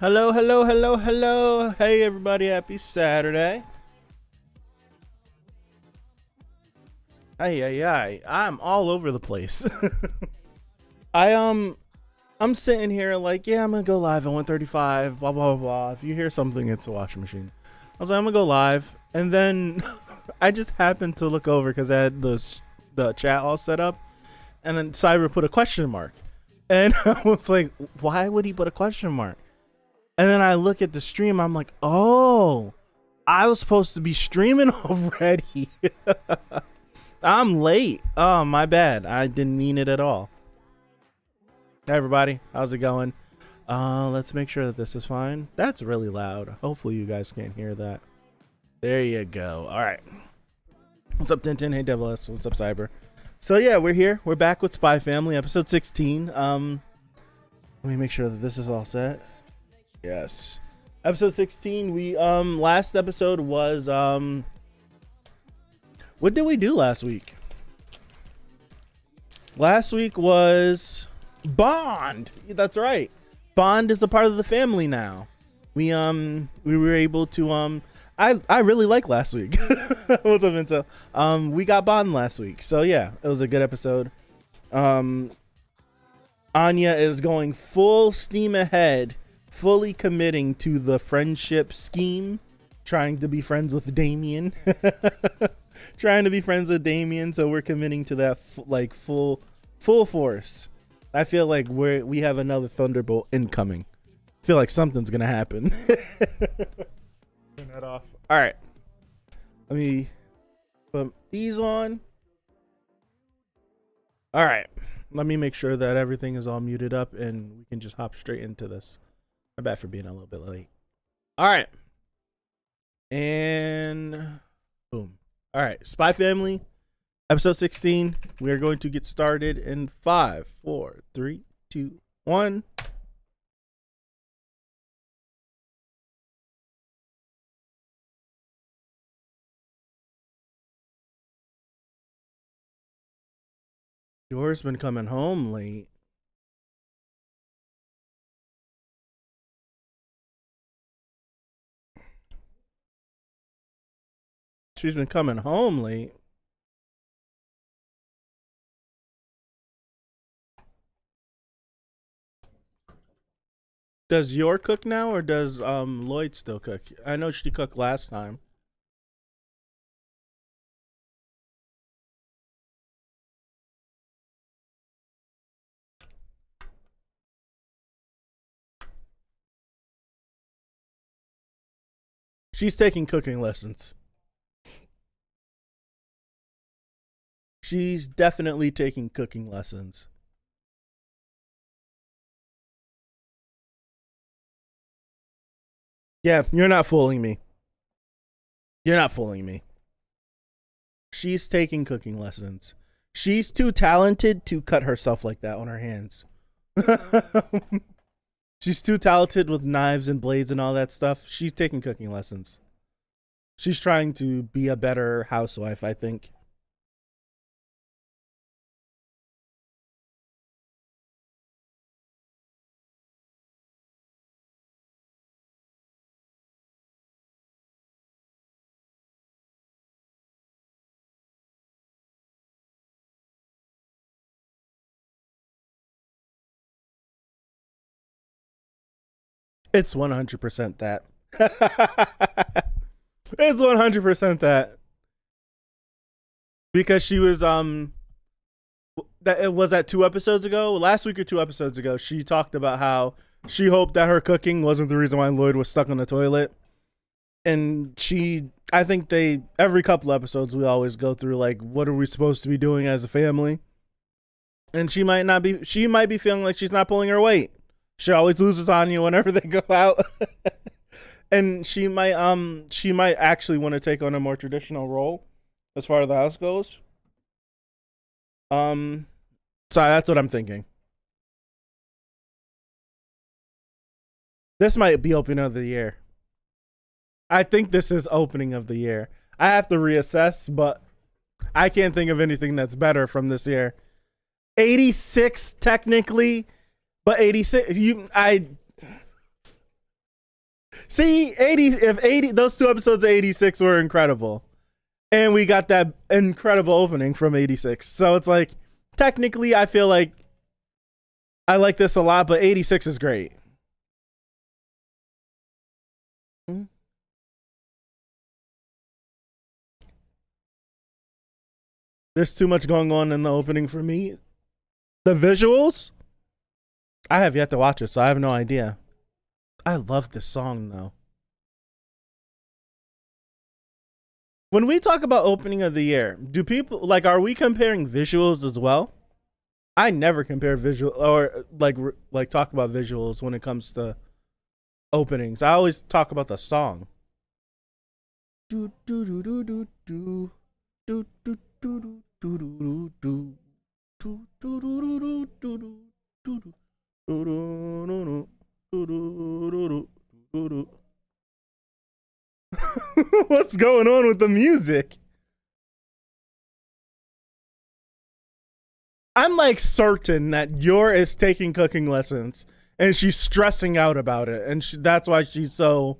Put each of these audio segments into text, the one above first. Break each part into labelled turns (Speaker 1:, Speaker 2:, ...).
Speaker 1: Hello, hello, hello, hello. Hey everybody, happy Saturday. Ay. I'm all over the place. I'm sitting here like, yeah, I'm gonna go live at 1:35, blah blah blah. If you hear something, it's a washing machine. I was like, I'm gonna go live, and then I just happened to look over because I had the chat all set up, and then Cyber put a question mark, and I was like, why would he put a question mark? And then I look at the stream, I'm like, oh, I was supposed to be streaming already. I'm late. Oh, my bad. I didn't mean it at all. Hey, everybody. How's it going? Let's make sure that this is fine. That's really loud. Hopefully you guys can't hear that. There you go. All right. What's up, Tintin? Hey, Devil S. What's up, Cyber? So, yeah, we're here. We're back with Spy Family, episode 16. Let me make sure that this is all set. Yes. Episode 16, we last episode was what did we do last week? Last week was Bond. That's right. Bond is a part of the family now. We were able to I really like last week. What's up, Vince? We got Bond last week. So yeah, it was a good episode. Anya is going full steam ahead, fully committing to the friendship scheme, trying to be friends with Damien. So we're committing to that full force. I feel like we have another Thunderbolt incoming. I feel like something's gonna happen. Turn that off. All right, let me put these on. All right, let me make sure that everything is all muted up and we can just hop straight into this. My bad for being a little bit late. All right. And boom. All right. Spy Family, episode 16. We are going to get started in 5, 4, 3, 2, 1. Yours been coming home late. She's been coming home late. Does your cook now, or does Lloyd still cook? I know she cooked last time. She's taking cooking lessons. She's definitely taking cooking lessons. Yeah, you're not fooling me. You're not fooling me. She's taking cooking lessons. She's too talented to cut herself like that on her hands. She's too talented with knives and blades and all that stuff. She's taking cooking lessons. She's trying to be a better housewife, I think. It's 100% that. It's 100% that. Because she was that it was that 2 episodes ago, last week or 2 episodes ago, she talked about how she hoped that her cooking wasn't the reason why Lloyd was stuck on the toilet. And I think every couple episodes we always go through like, what are we supposed to be doing as a family? And she might be feeling like she's not pulling her weight. She always loses on you whenever they go out. And she might actually want to take on a more traditional role as far as the house goes. So that's what I'm thinking. This might be opening of the year. I think this is opening of the year. I have to reassess, but I can't think of anything that's better from this year. 86 technically. But 86, See, 80, if 80, those two episodes of 86 were incredible. And we got that incredible opening from 86. So it's like, technically, I feel like I like this a lot, but 86 is great. There's too much going on in the opening for me. The visuals, I have yet to watch it, so I have no idea. I love this song, though. When we talk about opening of the year, do people, like, are we comparing visuals as well? I never compare visual or like talk about visuals when it comes to openings. I always talk about the song. Do do do do do do do do do do do do do. What's going on with the music? I'm like certain that Yor is taking cooking lessons and she's stressing out about it, and that's why she's so.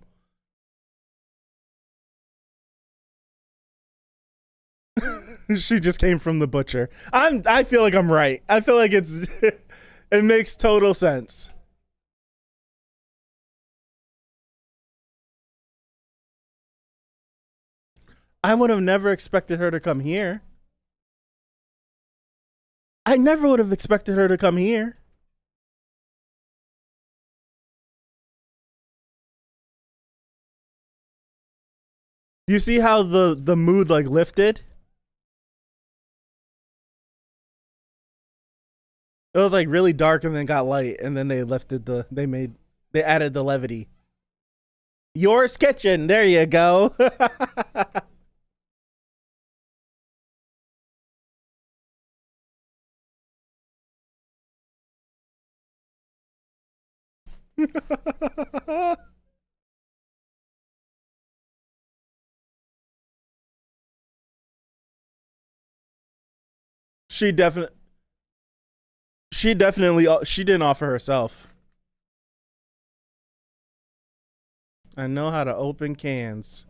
Speaker 1: She just came from the butcher. I feel like I'm right. I feel like it's it makes total sense. I would have never expected her to come here. I never would have expected her to come here. You see how the mood like lifted? It was like really dark and then got light, and then they lifted they added the levity. Yor's kitchen, there you go. she definitely she didn't offer herself. I know how to open cans.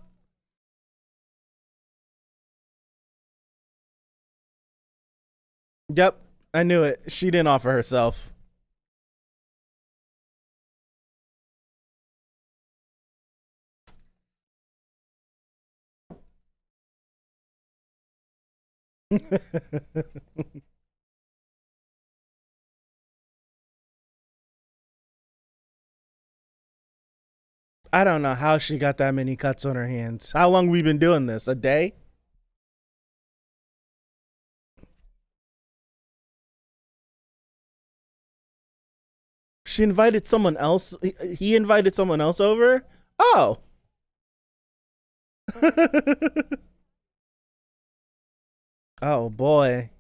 Speaker 1: Yep, I knew it. She didn't offer herself. I don't know how she got that many cuts on her hands. How long we been doing this? A day? She invited someone else. He invited someone else over? Oh. Oh boy.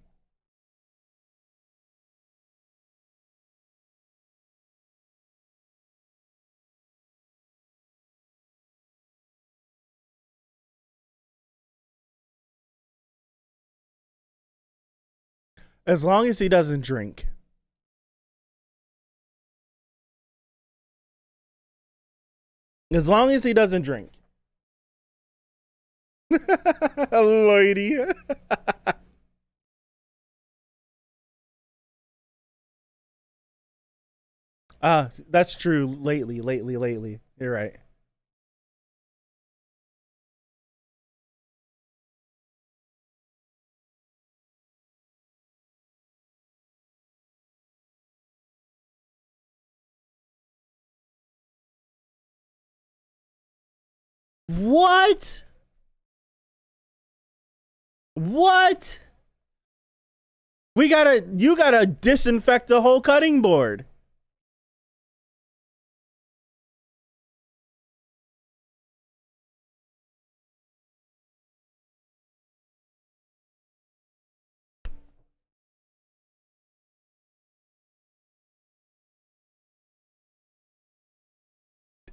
Speaker 1: As long as he doesn't drink. As long as he doesn't drink. Lady. That's true. Lately. You're right. What? What? You gotta disinfect the whole cutting board.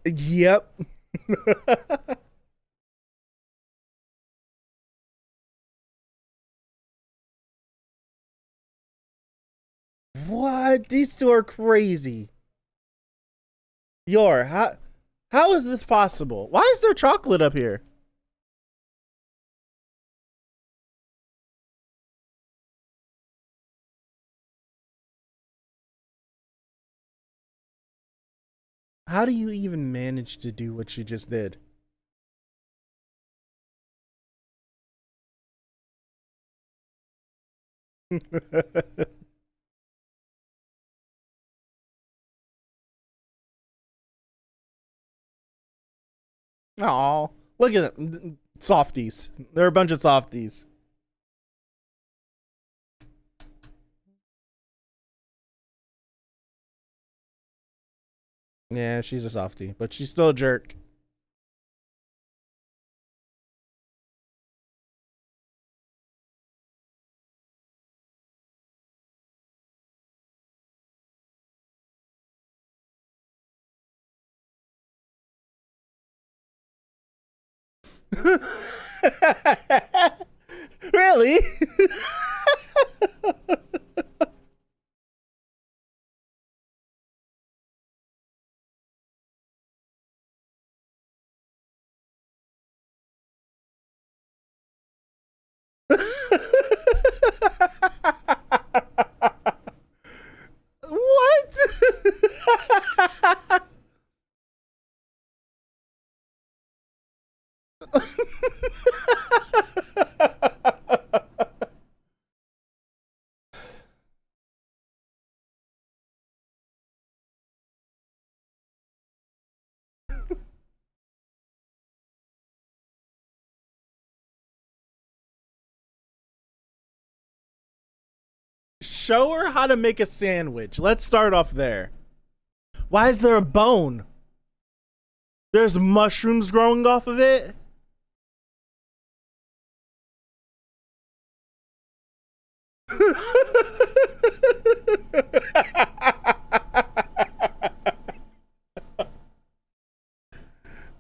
Speaker 1: Yep. What? These two are crazy. Yor, How is this possible? Why is there chocolate up here? How do you even manage to do what she just did? Oh, look at them. Softies. They're a bunch of softies. Yeah, she's a softie, but she's still a jerk. Really? What? Show her how to make a sandwich. Let's start off there. Why is there a bone? There's mushrooms growing off of it?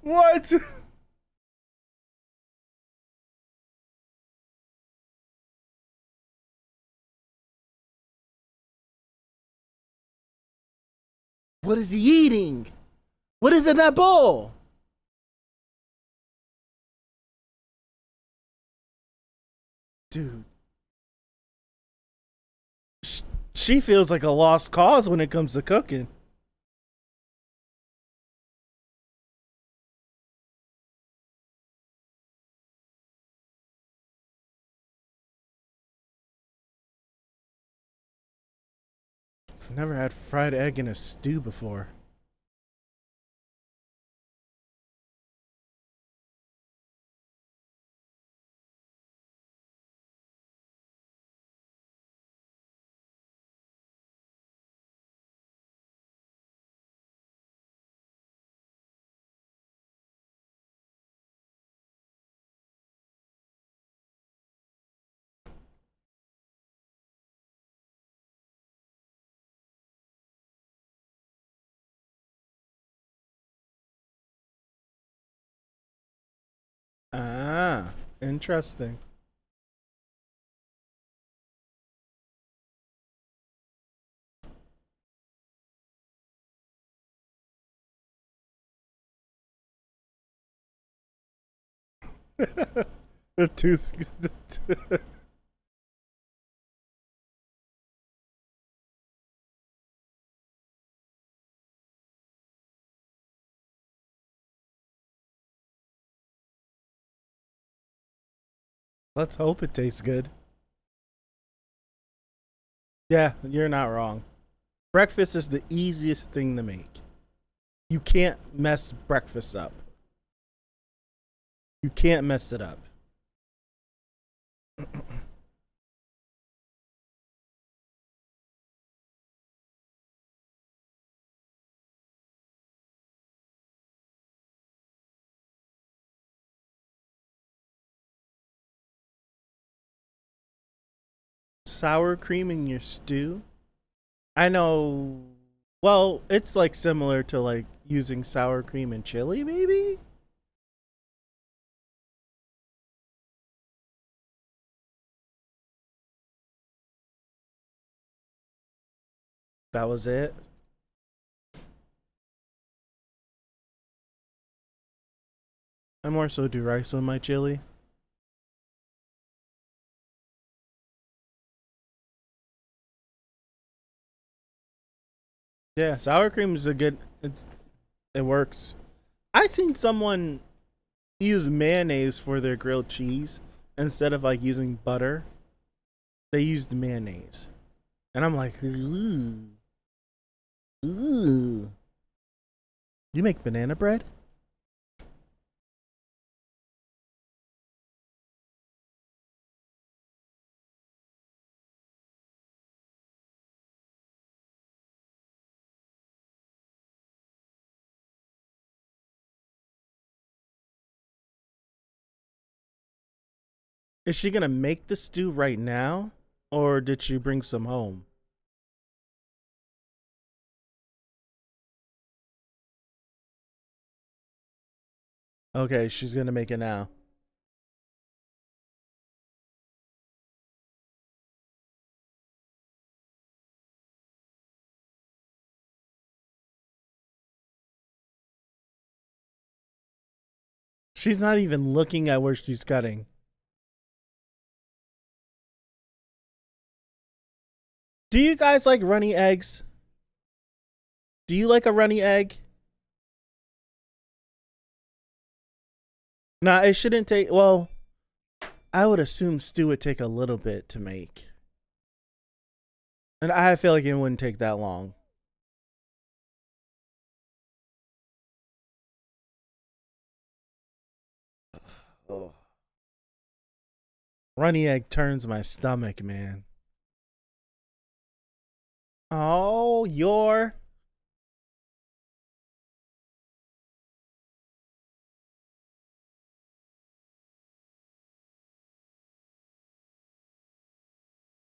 Speaker 1: What? What is he eating? What is in that bowl? Dude. She feels like a lost cause when it comes to cooking. I've never had fried egg in a stew before. Ah, interesting. The tooth. Let's hope it tastes good. Yeah, you're not wrong. Breakfast is the easiest thing to make. You can't mess breakfast up. You can't mess it up. Sour cream in your stew? I know. Well, it's like similar to like using sour cream in chili, maybe? That was it. I more so do rice on my chili. Yeah, sour cream is a good. It works. I seen someone use mayonnaise for their grilled cheese instead of like using butter. They used mayonnaise, and I'm like, ooh, ooh. You make banana bread? Is she gonna make the stew right now, or did she bring some home? Okay, she's gonna make it now. She's not even looking at where she's cutting. Do you guys like runny eggs? Do you like a runny egg? Nah, it shouldn't take. Well, I would assume stew would take a little bit to make, and I feel like it wouldn't take that long. Oh. Runny egg turns my stomach, man. Oh, your.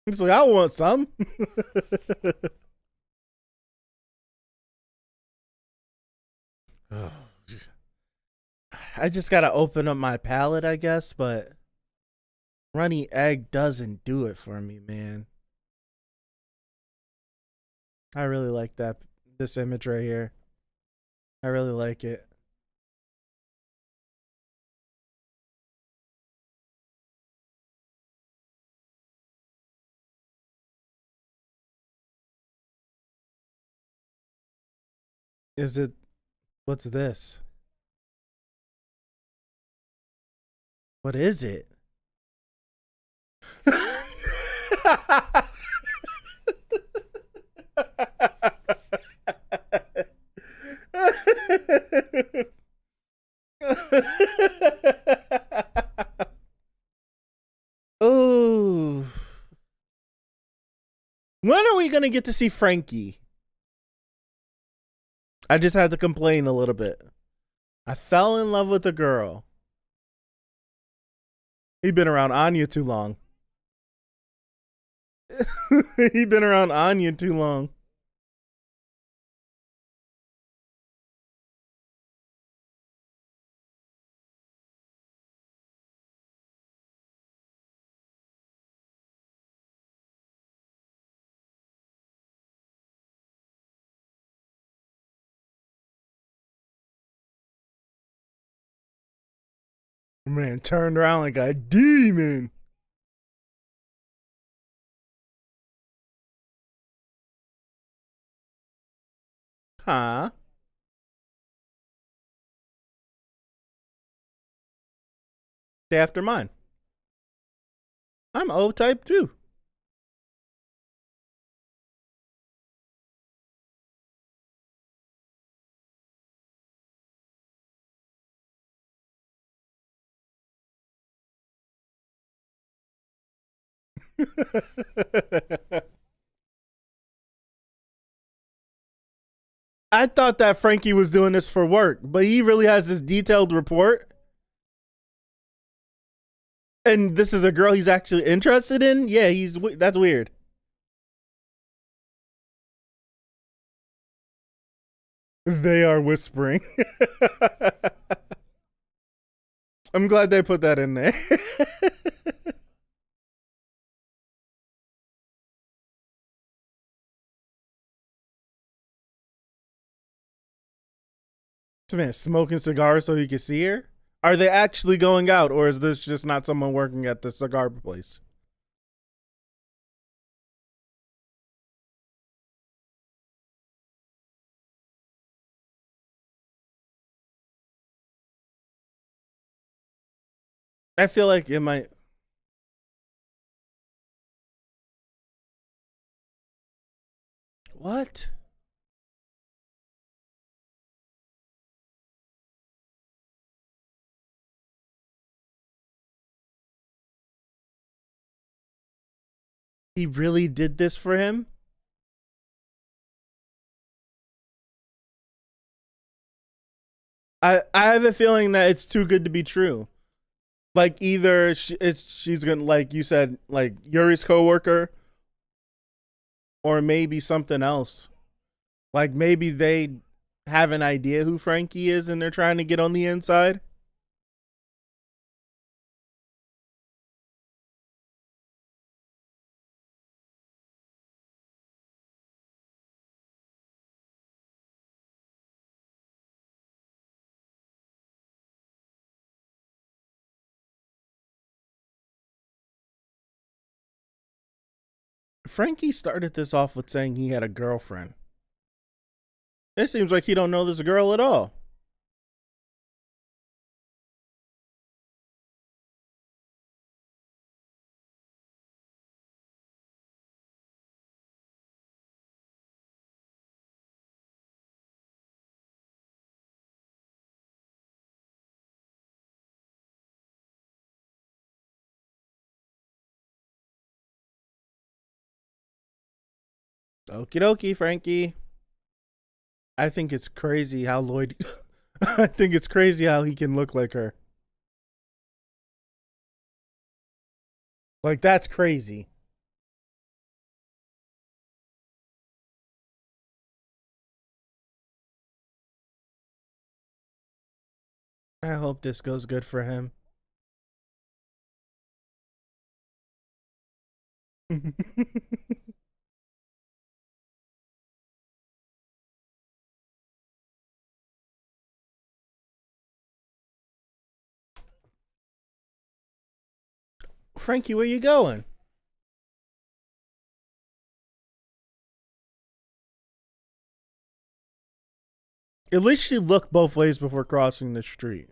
Speaker 1: It's like I want some. Oh, I just gotta open up my palate, I guess, but runny egg doesn't do it for me, man. I really like that this image right here. I really like it. Is it what's this? What is it? Oh. When are we gonna get to see Frankie? I just had to complain a little bit. I fell in love with a girl. He been around Anya too long. He been around Anya too long. Man turned around like a demon. Huh? Day after mine. I'm O type too. I thought that Frankie was doing this for work, but he really has this detailed report. And this is a girl he's actually interested in. Yeah, that's weird. They are whispering. I'm glad they put that in there. This man smoking cigars so he can see her. Are they actually going out, or is this just not someone working at the cigar place? I feel like it might. What? He really did this for him? I have a feeling that it's too good to be true. Like either she's gonna, like you said, like Yuri's coworker, or maybe something else. Like maybe they have an idea who Frankie is and they're trying to get on the inside. Frankie started this off with saying he had a girlfriend. It seems like he don't know this girl at all. Okie dokie, Frankie. I think it's crazy how Lloyd. I think it's crazy how he can look like her. Like that's crazy. I hope this goes good for him. Frankie, where you going? At least she looked both ways before crossing the street.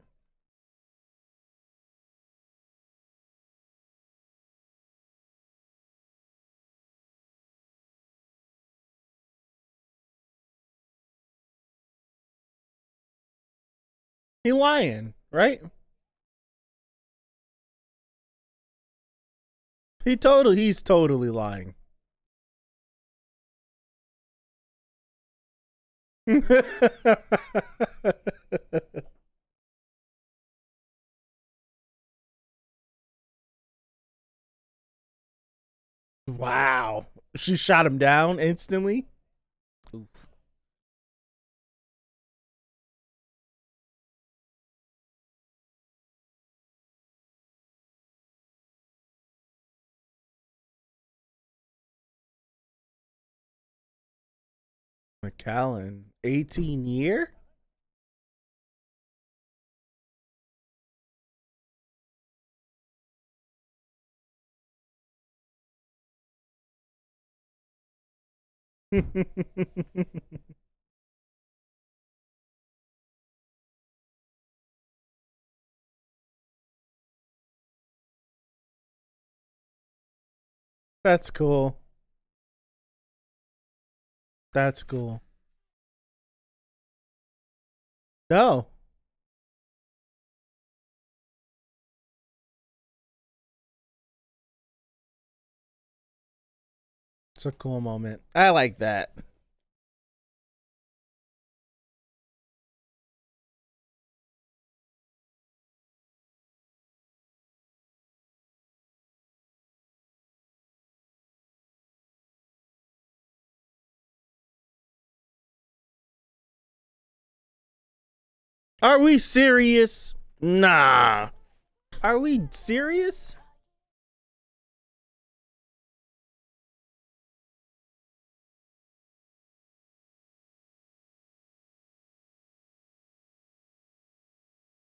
Speaker 1: He lying, right? He's totally lying. Wow. She shot him down instantly. Oof. McAllen, 18-year? That's cool. That's cool. No, it's a cool moment. I like that. Are we serious? Nah. Are we serious?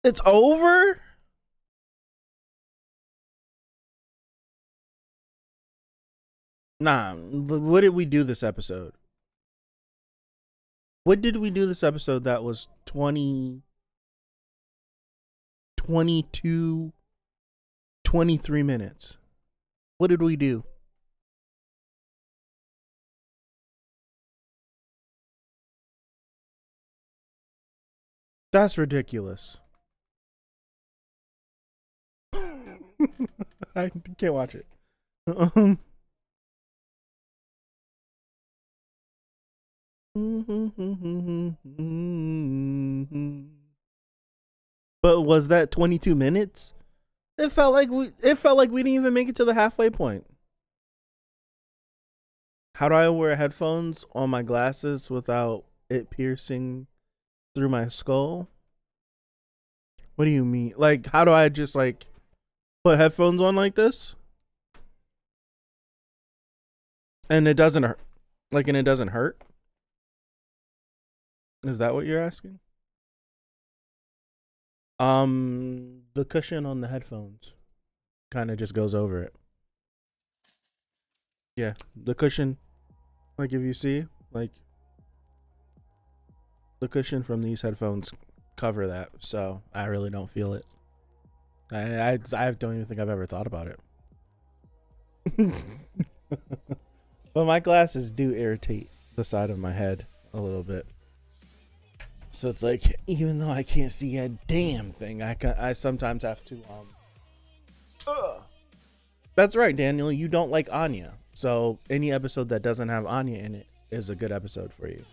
Speaker 1: It's over? Nah, what did we do this episode? What did we do this episode that was 20, 22, 23 minutes? What did we do? That's ridiculous. I can't watch it. But was that 22 minutes? It felt like we didn't even make it to the halfway point. How do I wear headphones on my glasses without it piercing through my skull? What do you mean? Like, how do I just like put headphones on like this? And it doesn't hurt? Like, and it doesn't hurt? Is that what you're asking? The cushion on the headphones kind of just goes over it. Yeah, the cushion, like if you see, like the cushion from these headphones cover that, so I really don't feel it. I don't even think I've ever thought about it. But my glasses do irritate the side of my head a little bit. So it's like, even though I can't see a damn thing, I sometimes have to That's right, Daniel, you don't like Anya. So any episode that doesn't have Anya in it is a good episode for you.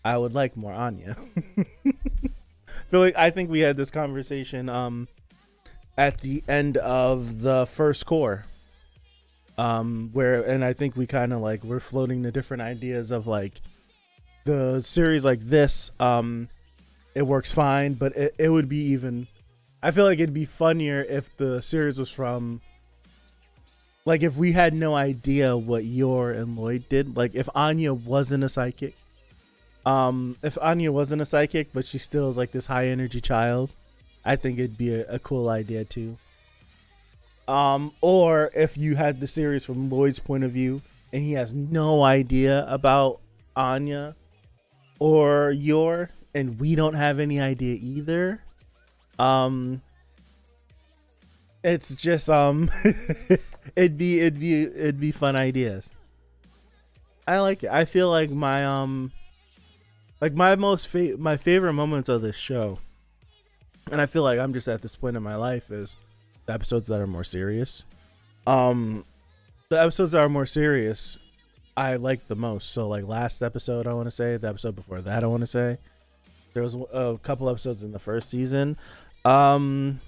Speaker 1: I would like more Anya. I think we had this conversation at the end of the first core. And I think we kind of like we're floating the different ideas of like the series like this, it works fine, but it would be even, I feel like it'd be funnier if the series was from, like if we had no idea what Yor and Lloyd did, like if Anya wasn't a psychic, but she still is like this high energy child, I think it'd be a cool idea too. Or if you had the series from Lloyd's point of view and he has no idea about Anya or Yor, and we don't have any idea either. It's just it'd be fun ideas. I like it. I feel like my my favorite moments of this show, and I feel like I'm just at this point in my life, is the episodes that are more serious. The episodes that are more serious I like the most. So like last episode, I want to say, the episode before that, I want to say, there was a couple episodes in the first season. But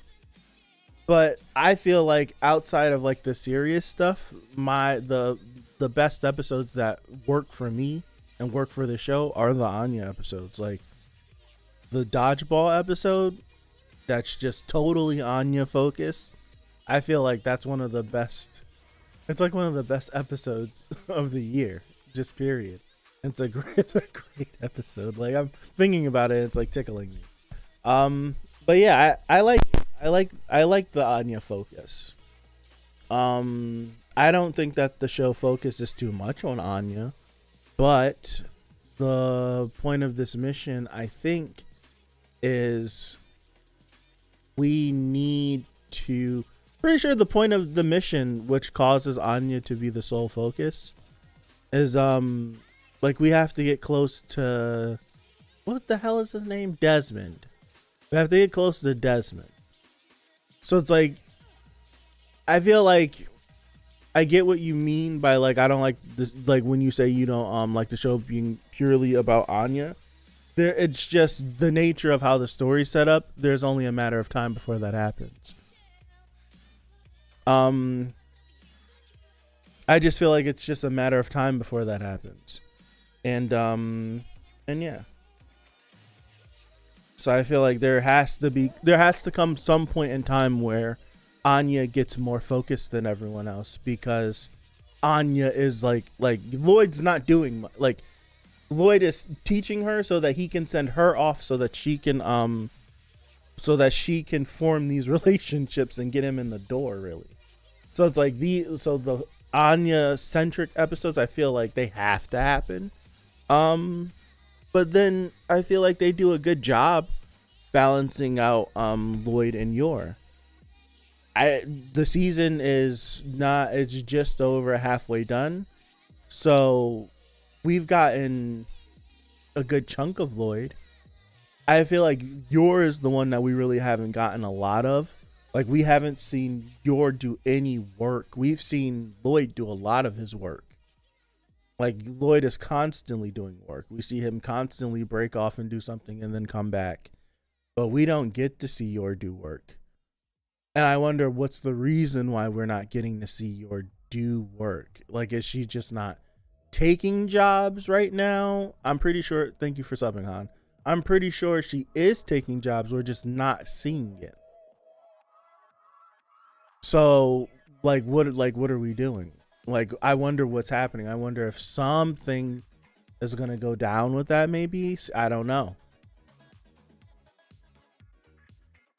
Speaker 1: I feel like outside of like the serious stuff, the best episodes that work for me and work for the show are the Anya episodes. Like the dodgeball episode, that's just totally Anya focused. I feel like that's one of the best. It's like one of the best episodes of the year, just period. It's a great episode. Like I'm thinking about it, it's like tickling me. But yeah, I like the Anya focus. I don't think that the show focuses too much on Anya, but the point of this mission, I think, is we need to. Pretty sure the point of the mission, which causes Anya to be the sole focus, is like we have to get close to, what the hell is his name? Desmond. We have to get close to Desmond. So it's like, I feel like I get what you mean by like I don't like this, like when you say you don't like the show being purely about Anya. There, it's just the nature of how the story's set up. There's only a matter of time before that happens. I just feel like it's just a matter of time before that happens. And yeah. So I feel like there has to come some point in time where Anya gets more focused than everyone else, because Anya is like Lloyd's not doing like Lloyd is teaching her so that he can send her off so that she can so that she can form these relationships and get him in the door, really. So it's like the Anya centric episodes, I feel like they have to happen. But then I feel like they do a good job balancing out Lloyd and Yor. The season is not, it's just over halfway done. So we've gotten a good chunk of Lloyd. I feel like Yor is the one that we really haven't gotten a lot of. Like, we haven't seen Yor do any work. We've seen Lloyd do a lot of his work. Like, Lloyd is constantly doing work. We see him constantly break off and do something and then come back. But we don't get to see Yor do work. And I wonder what's the reason why we're not getting to see Yor do work. Like, is she just not taking jobs right now? I'm pretty sure, thank you for subbing, Han. I'm pretty sure she is taking jobs. We're just not seeing it. So, what are we doing? Like, I wonder what's happening. I wonder if something is going to go down with that, maybe. I don't know.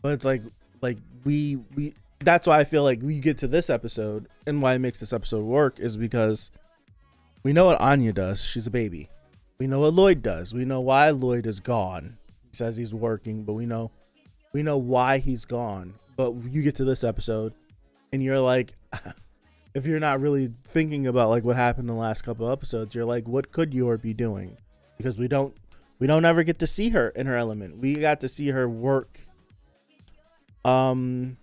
Speaker 1: But it's like we that's why I feel like we get to this episode, and why it makes this episode work is because we know what Anya does. She's a baby. We know what Lloyd does. We know why Lloyd is gone. He says he's working, but we know why he's gone. But you get to this episode and you're like, if you're not really thinking about like what happened in the last couple of episodes, you're like, what could Yor be doing? Because we don't ever get to see her in her element. We got to see her work. Can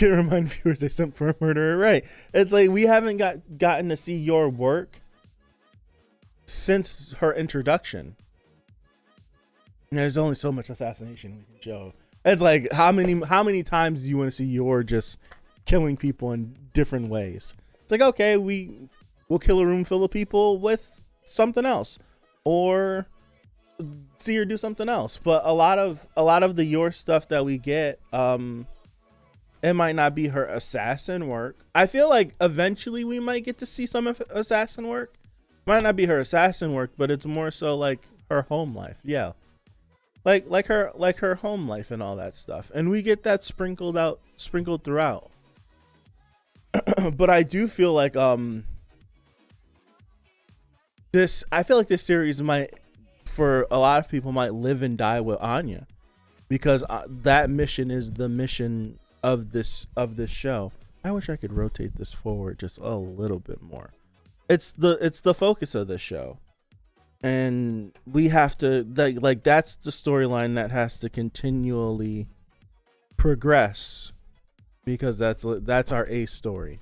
Speaker 1: remind viewers they sent for a murderer, right? It's like we haven't gotten to see Yor work since her introduction. And there's only so much assassination we can show. It's like how many times do you want to see Yor just killing people in different ways? It's like, okay, we'll kill a room full of people with something else, or see her do something else. But a lot of the Yor stuff that we get, it might not be her assassin work. I feel like eventually we might get to see some of assassin work. Might not be her assassin work, but it's more so like her home life. Yeah. Like her home life and all that stuff. And we get that sprinkled throughout. But I do feel like I feel like this series might, for a lot of people, might live and die with Anya, because that mission is the mission of this show. I wish I could rotate this forward just a little bit more. It's the focus of this show, and we have to like that's the storyline that has to continually progress, because that's our A story.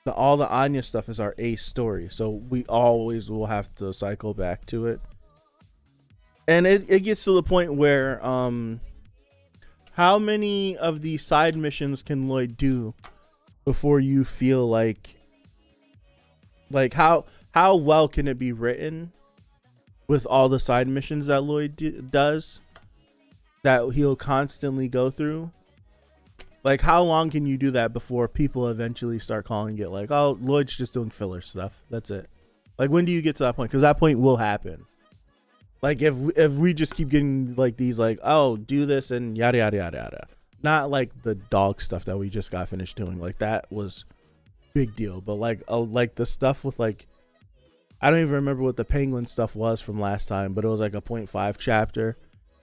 Speaker 1: All the Anya stuff is our A story, so we always will have to cycle back to it. And it gets to the point where how many of these side missions can Lloyd do before you feel like how well can it be written with all the side missions that Lloyd does that he'll constantly go through? Like, how long can you do that before people eventually start calling it like, oh, Lloyd's just doing filler stuff, that's it? Like, when do you get to that point? Because that point will happen. Like, if we just keep getting like these, like, oh, do this and yada yada yada yada, not like the dog stuff that we just got finished doing. Like, that was big deal. But like the stuff with, like, I don't even remember what the penguin stuff was from last time, but it was like a 0.5 chapter,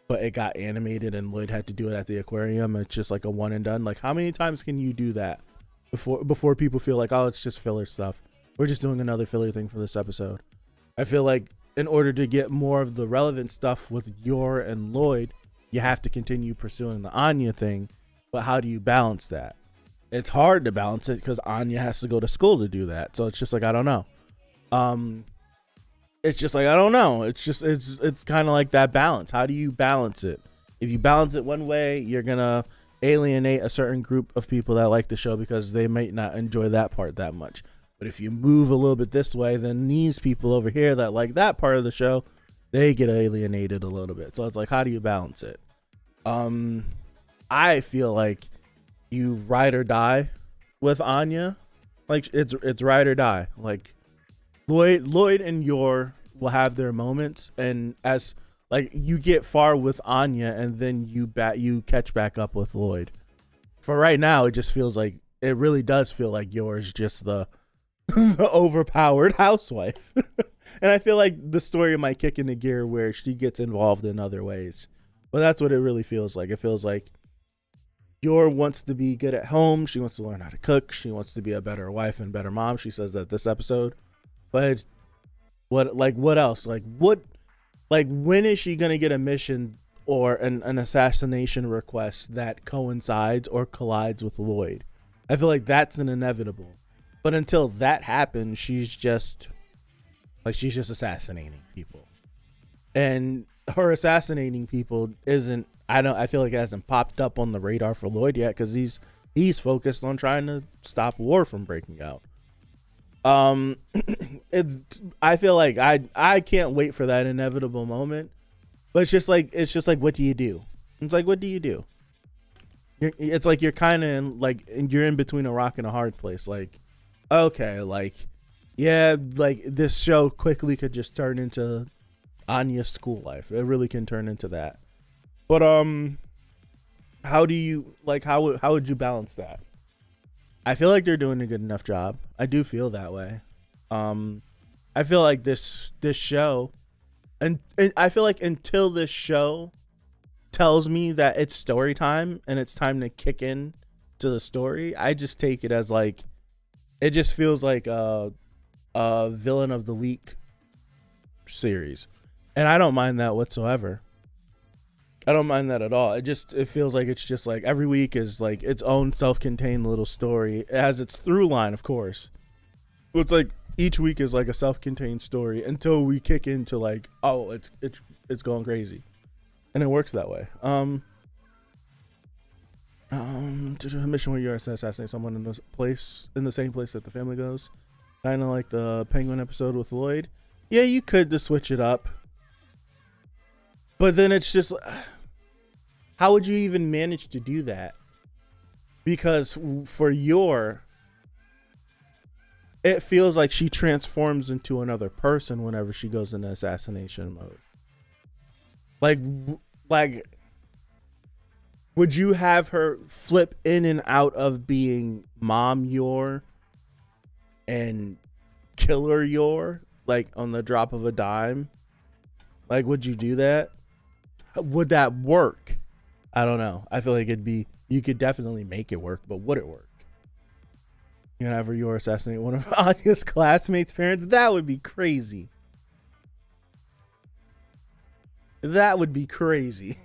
Speaker 1: but it got animated and Lloyd had to do it at the aquarium. It's just like a one and done. Like, how many times can you do that before people feel like, oh, it's just filler stuff, we're just doing another filler thing for this episode? I feel like in order to get more of the relevant stuff with Yor and Lloyd, you have to continue pursuing the Anya thing. But how do you balance that? It's hard to balance it because Anya has to go to school to do that. So it's just like, I don't know. It's just like, I don't know. It's just, it's kind of like that balance. How do you balance it? If you balance it one way, you're going to alienate a certain group of people that like the show because they might not enjoy that part that much. But if you move a little bit this way, then these people over here that like that part of the show, they get alienated a little bit. So it's like, how do you balance it? I feel like you ride or die with Anya. Like, it's ride or die. Like, Lloyd and Yor will have their moments, and as Like you get far with Anya and then you catch back up with Lloyd. For right now, it just feels like it really does feel like Yor's just the the overpowered housewife. And I feel like the story might kick into gear where she gets involved in other ways. But that's what it really feels like. It feels like Yor wants to be good at home. She wants to learn how to cook. She wants to be a better wife and better mom. She says that this episode. But what else? When is she gonna get a mission or an assassination request that coincides or collides with Lloyd? I feel like that's an inevitable. But until that happens, she's just assassinating people. And her assassinating people I feel like it hasn't popped up on the radar for Lloyd yet, because he's focused on trying to stop war from breaking out. I feel like I can't wait for that inevitable moment. But it's just like what do you do? It's like, what do you do? It's like you're kind of you're in between a rock and a hard place. Like, okay, this show quickly could just turn into Anya's school life. It really can turn into that. But how do you how would you balance that? I feel like they're doing a good enough job. I do feel that way. I feel like this show, and I feel like until this show tells me that it's story time and it's time to kick in to the story, I just take it as it just feels like a villain of the week series, and I don't mind that whatsoever. I don't mind that at all. It feels like it's just like every week is like its own self-contained little story. It has its through line, of course. It's like each week is like a self-contained story until we kick into it's going crazy, and it works that way. To a mission where you assassinate someone in the same place that the family goes, kind of like the Penguin episode with Lloyd. Yeah, you could just switch it up. But then it's just, how would you even manage to do that? Because for it feels like she transforms into another person whenever she goes into assassination mode. Like, would you have her flip in and out of being Mom Yor and Killer Yor, on the drop of a dime? Would you do that? Would that work? I don't know. I feel like you could definitely make it work, but would it work? Whenever you assassinate one of Anya's classmates' parents, that would be crazy. That would be crazy.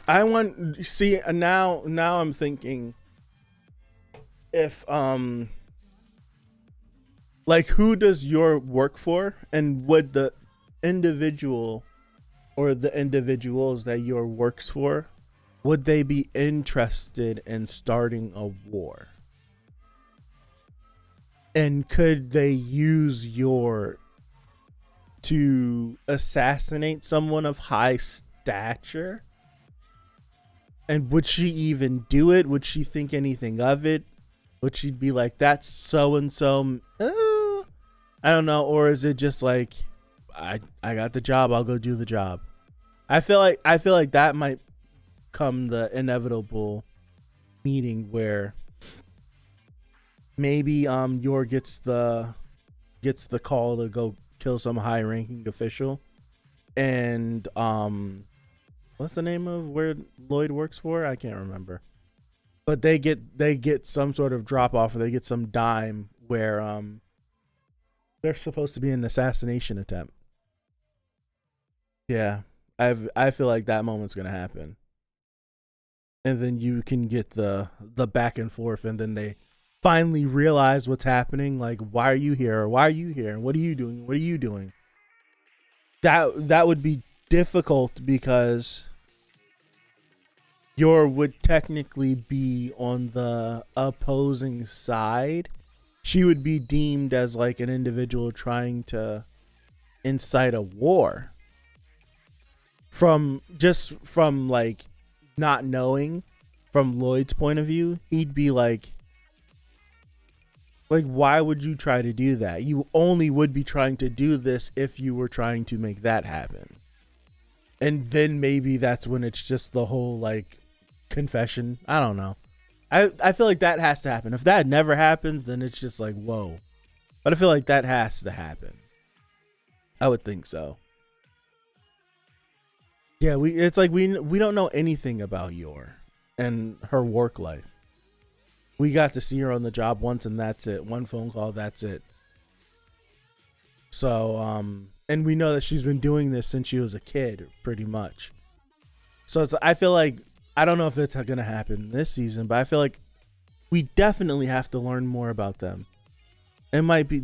Speaker 1: Now I'm thinking if who does Yor work for, and would the individual or the individuals that Yor works for, would they be interested in starting a war? And could they use Yor to assassinate someone of high stature? And would she even do it? Would she think anything of it? Would she be like, that's so and so? I don't know. Or is it just like, I got the job, I'll go do the job? I feel like that might come the inevitable meeting where maybe Yor gets the call to go kill some high ranking official, and what's the name of where Lloyd works for? I can't remember. But they get some sort of drop off, or they get some dime where there's supposed to be an assassination attempt. Yeah, I feel like that moment's gonna happen, and then you can get the back and forth, and then they finally realize what's happening. Like, why are you here? Why are you here? And what are you doing? What are you doing? That would be difficult because Yor would technically be on the opposing side. She would be deemed as like an individual trying to incite a war. From like not knowing, from Lloyd's point of view, he'd be like, Like, why would you try to do that? You only would be trying to do this if you were trying to make that happen. And then maybe that's when it's just the whole like confession. I don't know. I feel like that has to happen. If that never happens, then it's just like, whoa. But I feel like that has to happen. I would think so. Yeah, it's like we don't know anything about Yor and her work life. We got to see her on the job once and that's it. One phone call, that's it. So, and we know that she's been doing this since she was a kid, pretty much. So I feel like, I don't know if it's going to happen this season, but I feel like we definitely have to learn more about them. It might be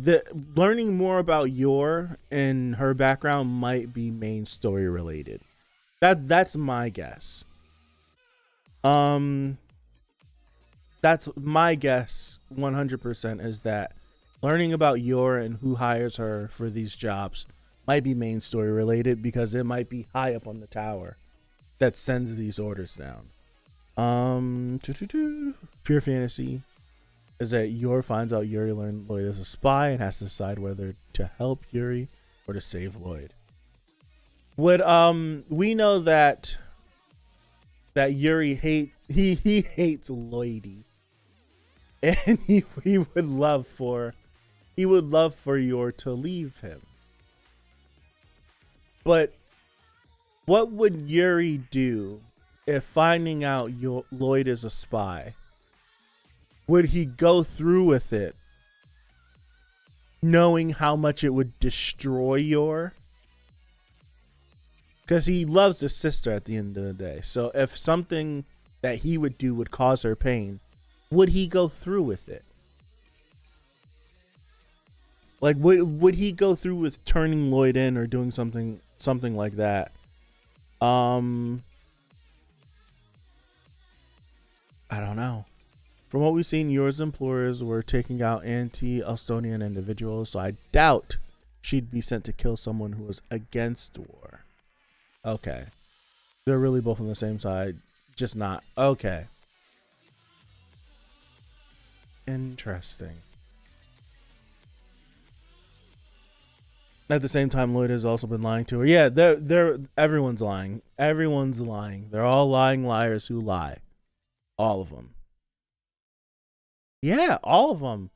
Speaker 1: learning more about Yor and her background might be main story related. That's my guess. That's my guess 100% is that learning about Yor and who hires her for these jobs might be main story related because it might be high up on the tower that sends these orders down. Pure fantasy is that Yor finds out Yuri learned Lloyd is a spy and has to decide whether to help Yuri or to save Lloyd. We know that Yuri hates Lloydie. And he would love for Yor to leave him. But what would Yuri do if finding out Lloyd is a spy? Would he go through with it knowing how much it would destroy Yor? Because he loves his sister at the end of the day. So if something that he would do would cause her pain, would he go through with it? Like, would he go through with turning Lloyd in or doing something like that? I don't know. From what we've seen, Yor's employers were taking out anti-Elstonian individuals, so I doubt she'd be sent to kill someone who was against war. Okay. They're really both on the same side, just not. Okay. Interesting. At the same time, Lloyd has also been lying to her. Yeah, everyone's lying. Everyone's lying. They're all lying liars who lie. All of them. Yeah, all of them.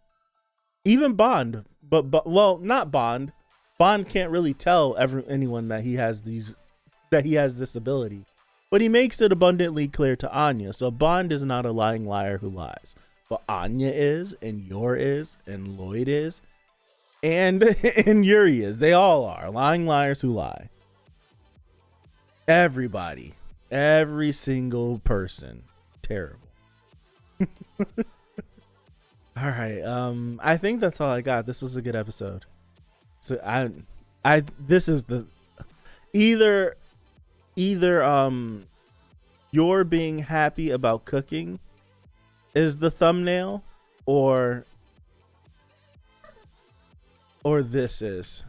Speaker 1: Even Bond. But well, not Bond. Bond can't really tell anyone that he has this ability. But he makes it abundantly clear to Anya. So Bond is not a lying liar who lies. But Anya is, and Yor is, and Lloyd is, and Yuri is. They all are lying liars who lie. Everybody, every single person, terrible. All right, I think that's all I got. This is a good episode. So this is the either Yor being happy about cooking is the thumbnail, or this is.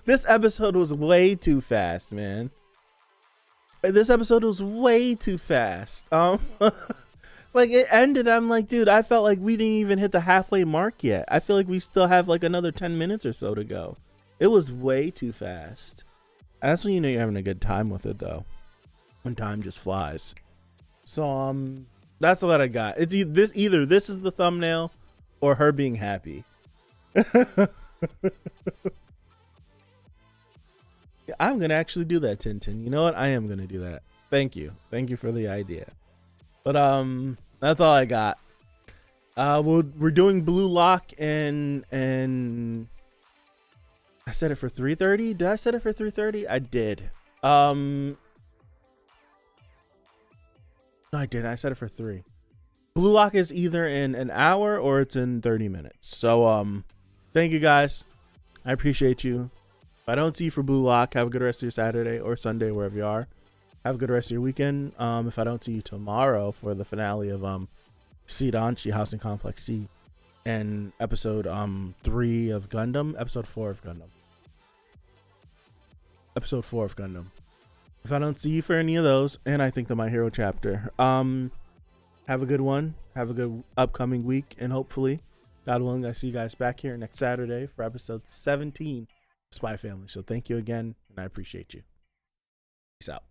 Speaker 1: This episode was way too fast, man. This episode was way too fast. Like it ended, I'm like, dude, I felt like we didn't even hit the halfway mark yet. I feel like we still have like another 10 minutes or so to go. It was way too fast. And that's when you know you're having a good time with it, though. When time just flies. So that's what I got. It's either this is the thumbnail or her being happy. I'm gonna actually do that, Tintin. You know what? I am gonna do that. Thank you for the idea. But that's all I got. We're doing Blue Lock and I said it for 3:30. Did I set it for 3:30? I did. No, I didn't. I set it for 3. Blue Lock is either in an hour or it's in 30 minutes. So thank you guys. I appreciate you. If I don't see you for Blue Lock, have a good rest of your Saturday or Sunday, wherever you are. Have a good rest of your weekend. If I don't see you tomorrow for the finale of Sidanchi Housing Complex C and episode 3 of Gundam, episode 4 of Gundam. episode 4 of Gundam. If I don't see you for any of those, and I think the My Hero chapter, have a good one. Have a good upcoming week, and hopefully, God willing, I see you guys back here next Saturday for episode 17 of Spy Family. So thank you again, and I appreciate you. Peace out.